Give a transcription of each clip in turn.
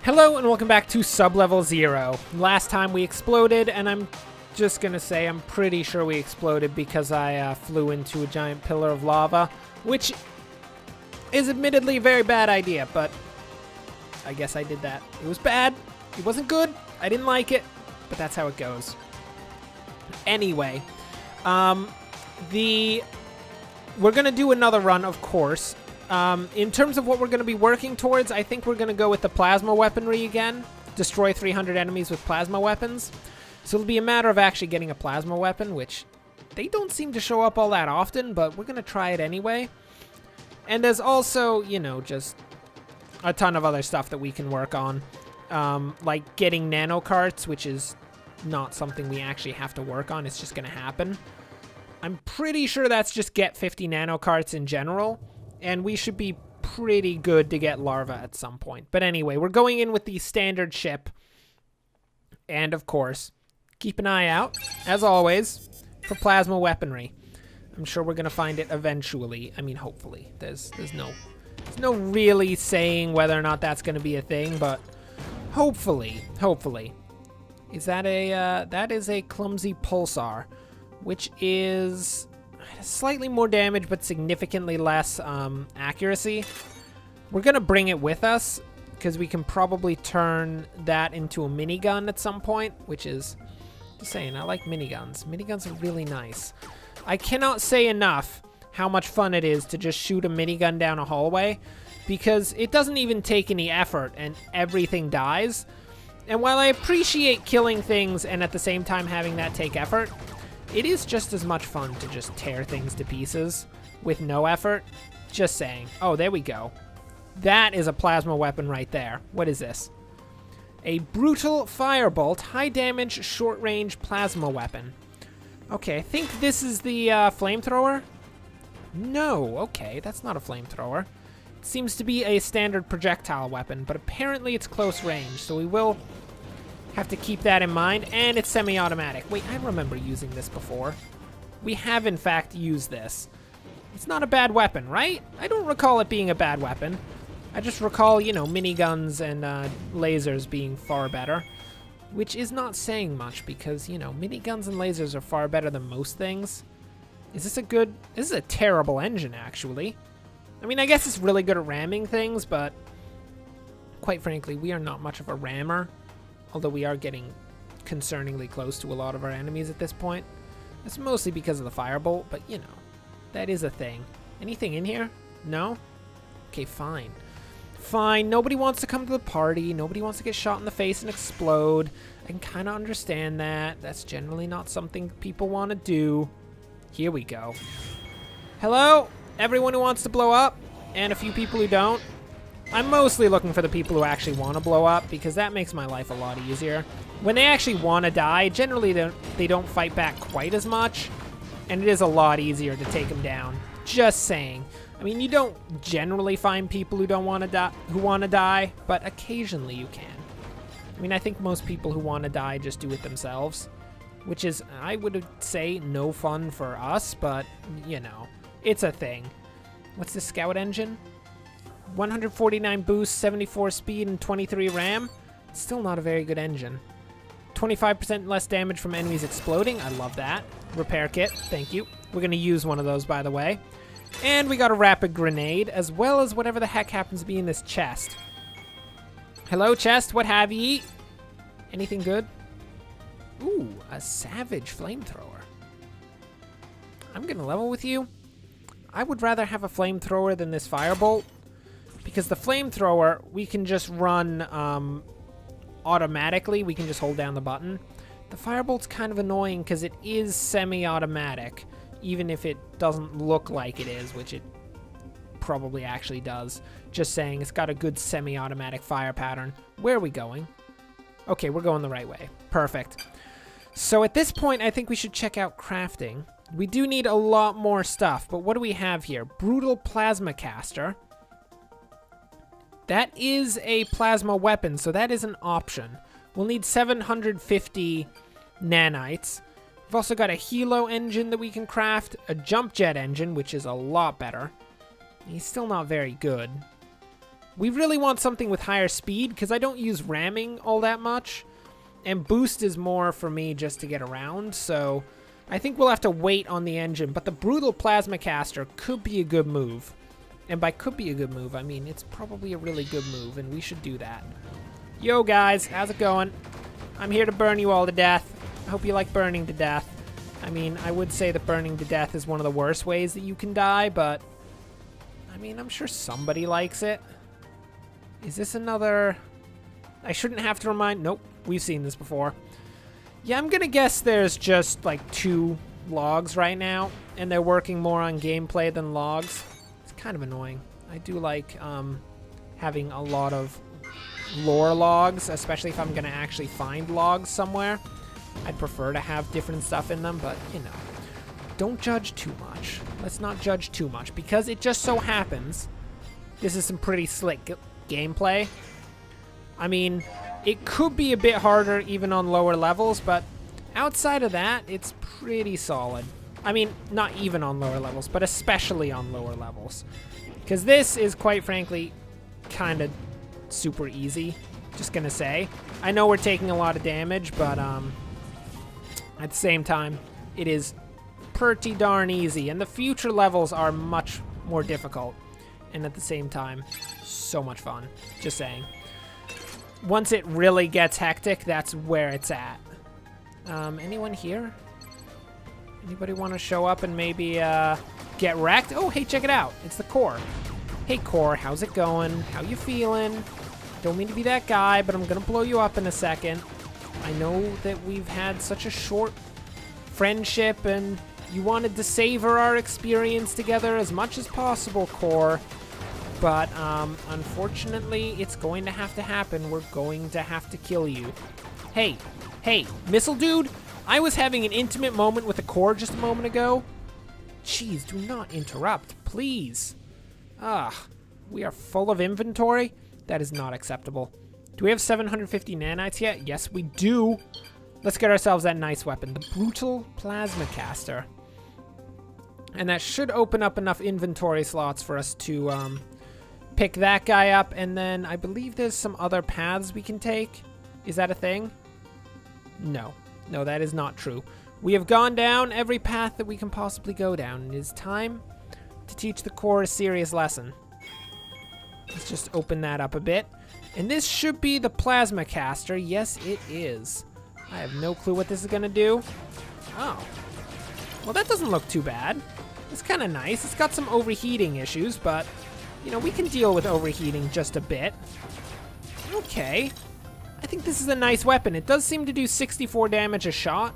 Hello and welcome back to Sublevel 0. Last time we exploded, and I'm just gonna say I'm pretty sure we exploded because I flew into a giant pillar of lava, which is admittedly a very bad idea, but I guess I did that. It was bad, it wasn't good, I didn't like it, but that's how it goes. Anyway, we're gonna do another run, of course. In terms of what we're going to be working towards, I think we're going to go with the plasma weaponry again. Destroy 300 enemies with plasma weapons. So it'll be a matter of actually getting a plasma weapon, which they don't seem to show up all that often, but we're going to try it anyway. And there's also, you know, just a ton of other stuff that we can work on. Like getting nano carts, which is not something we actually have to work on. It's just going to happen. I'm pretty sure that's just get 50 nano carts in general. And we should be pretty good to get larva at some point. But anyway, we're going in with the standard ship. And of course, keep an eye out, as always, for plasma weaponry. I'm sure we're going to find it eventually. I mean, hopefully. There's no really saying whether or not that's going to be a thing, but hopefully. That is a clumsy pulsar, which is slightly more damage, but significantly less accuracy. We're going to bring it with us, because we can probably turn that into a minigun at some point, which is, just saying, I like miniguns. Miniguns are really nice. I cannot say enough how much fun it is to just shoot a minigun down a hallway, because it doesn't even take any effort, and everything dies. And while I appreciate killing things and at the same time having that take effort, it is just as much fun to just tear things to pieces with no effort. Just saying. Oh, there we go. That is a plasma weapon right there. What is this? A brutal firebolt, high damage, short range plasma weapon. Okay, I think this is the flamethrower. No, okay, that's not a flamethrower. It seems to be a standard projectile weapon, but apparently it's close range, so we will have to keep that in mind, and it's semi-automatic. Wait, I remember using this before. We have, in fact, used this. It's not a bad weapon, right? I don't recall it being a bad weapon. I just recall, you know, miniguns and lasers being far better, which is not saying much because, you know, miniguns and lasers are far better than most things. This is a terrible engine, actually. I mean, I guess it's really good at ramming things, but quite frankly, we are not much of a rammer. Although we are getting concerningly close to a lot of our enemies at this point. That's mostly because of the firebolt, but you know, that is a thing. Anything in here? No? Okay, fine. Fine, nobody wants to come to the party. Nobody wants to get shot in the face and explode. I can kind of understand that. That's generally not something people want to do. Here we go. Hello, everyone who wants to blow up, and a few people who don't. I'm mostly looking for the people who actually want to blow up, because that makes my life a lot easier. When they actually want to die, generally they don't fight back quite as much, and it is a lot easier to take them down. Just saying. I mean, you don't generally find people who don't want to die, but occasionally you can. I mean, I think most people who want to die just do it themselves, which is, I would say, no fun for us, but, you know, it's a thing. What's this scout engine? 149 boost, 74 speed, and 23 RAM. Still not a very good engine. 25% less damage from enemies exploding. I love that. Repair kit. Thank you. We're going to use one of those, by the way. And we got a rapid grenade, as well as whatever the heck happens to be in this chest. Hello, chest. What have ye? Anything good? Ooh, a savage flamethrower. I'm going to level with you. I would rather have a flamethrower than this firebolt. Because the flamethrower, we can just run automatically. We can just hold down the button. The firebolt's kind of annoying because it is semi-automatic, even if it doesn't look like it is, which it probably actually does. Just saying, it's got a good semi-automatic fire pattern. Where are we going? Okay, we're going the right way. Perfect. So at this point, I think we should check out crafting. We do need a lot more stuff, but what do we have here? Brutal plasma caster. That is a plasma weapon, so that is an option. We'll need 750 nanites. We've also got a helo engine that we can craft, a jump jet engine, which is a lot better. He's still not very good. We really want something with higher speed because I don't use ramming all that much. And boost is more for me just to get around, so I think we'll have to wait on the engine. But the brutal plasma caster could be a good move. And by could be a good move, I mean it's probably a really good move, and we should do that. Yo guys, how's it going? I'm here to burn you all to death. I hope you like burning to death. I mean, I would say that burning to death is one of the worst ways that you can die, but I mean, I'm sure somebody likes it. Is this another... I shouldn't have to remind... Nope, we've seen this before. Yeah, I'm gonna guess there's just like 2 logs right now, and they're working more on gameplay than logs. It's kind of annoying. I do like having a lot of lore logs, especially if I'm gonna actually find logs somewhere. I'd prefer to have different stuff in them, but you know, don't judge too much. Let's not judge too much, because it just so happens this is some pretty slick gameplay. I mean, it could be a bit harder even on lower levels, but outside of that, it's pretty solid. I mean, not even on lower levels, but especially on lower levels. Because this is, quite frankly, kind of super easy, just gonna say. I know we're taking a lot of damage, but at the same time, it is pretty darn easy. And the future levels are much more difficult. And at the same time, so much fun. Just saying. Once it really gets hectic, that's where it's at. Anyone here? Anybody want to show up and maybe get wrecked? Oh, hey, check it out. It's the core. Hey, core, how's it going? How you feeling? Don't mean to be that guy, but I'm going to blow you up in a second. I know that we've had such a short friendship, and you wanted to savor our experience together as much as possible, core. But, unfortunately, it's going to have to happen. We're going to have to kill you. Hey, missile dude, I was having an intimate moment with a core just a moment ago. Jeez, do not interrupt, please. We are full of inventory? That is not acceptable. Do we have 750 nanites yet? Yes, we do. Let's get ourselves that nice weapon, the brutal plasma caster. And that should open up enough inventory slots for us to, pick that guy up, and then I believe there's some other paths we can take. Is that a thing? No, that is not true. We have gone down every path that we can possibly go down. It is time to teach the core a serious lesson. Let's just open that up a bit. And this should be the plasma caster. Yes, it is. I have no clue what this is gonna do. Oh, well, that doesn't look too bad. It's kind of nice. It's got some overheating issues, but you know, we can deal with overheating just a bit. Okay. I think this is a nice weapon. It does seem to do 64 damage a shot,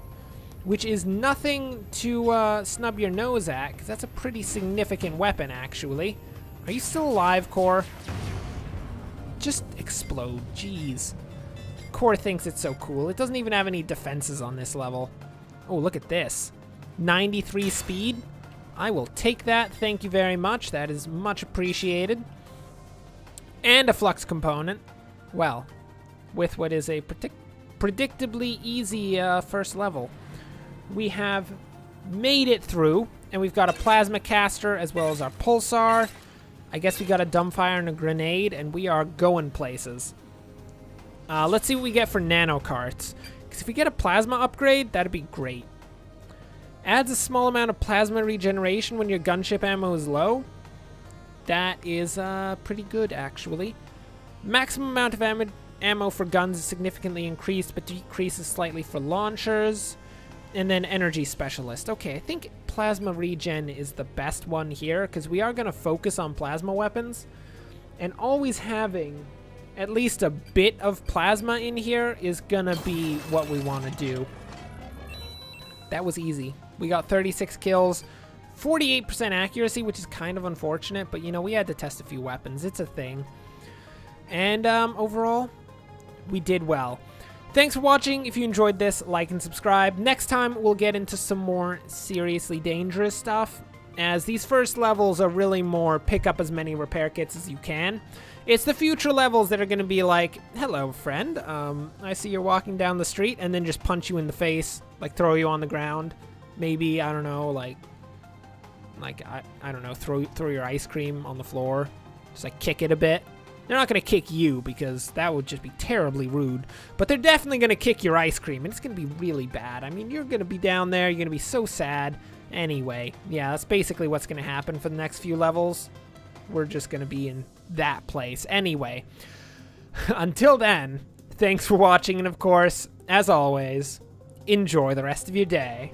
which is nothing to snub your nose at, because that's a pretty significant weapon, actually. Are you still alive, core? Just explode. Jeez. Core thinks it's so cool. It doesn't even have any defenses on this level. Oh, look at this. 93 speed. I will take that, thank you very much. That is much appreciated. And a flux component. Well, with what is a predictably easy first level. We have made it through, and we've got a plasma caster as well as our pulsar. I guess we got a dumbfire and a grenade, and we are going places. Let's see what we get for nano carts. Because if we get a plasma upgrade, that'd be great. Adds a small amount of plasma regeneration when your gunship ammo is low. That is pretty good, actually. Maximum amount of ammo for guns is significantly increased, but decreases slightly for launchers. And then energy specialist. Okay, I think plasma regen is the best one here, because we are going to focus on plasma weapons. And always having at least a bit of plasma in here is going to be what we want to do. That was easy. We got 36 kills, 48% accuracy, which is kind of unfortunate, but you know, we had to test a few weapons. It's a thing. And overall, we did well. Thanks for watching. If you enjoyed this, like and subscribe. Next time, we'll get into some more seriously dangerous stuff, as these first levels are really more pick up as many repair kits as you can. It's the future levels that are going to be like, hello, friend. I see you're walking down the street, and then just punch you in the face, like throw you on the ground. Maybe, I don't know, like I don't know, throw your ice cream on the floor. Just like kick it a bit. They're not going to kick you because that would just be terribly rude. But they're definitely going to kick your ice cream, and it's going to be really bad. I mean, you're going to be down there. You're going to be so sad. Anyway, yeah, that's basically what's going to happen for the next few levels. We're just going to be in that place. Anyway, until then, thanks for watching, and of course, as always, enjoy the rest of your day.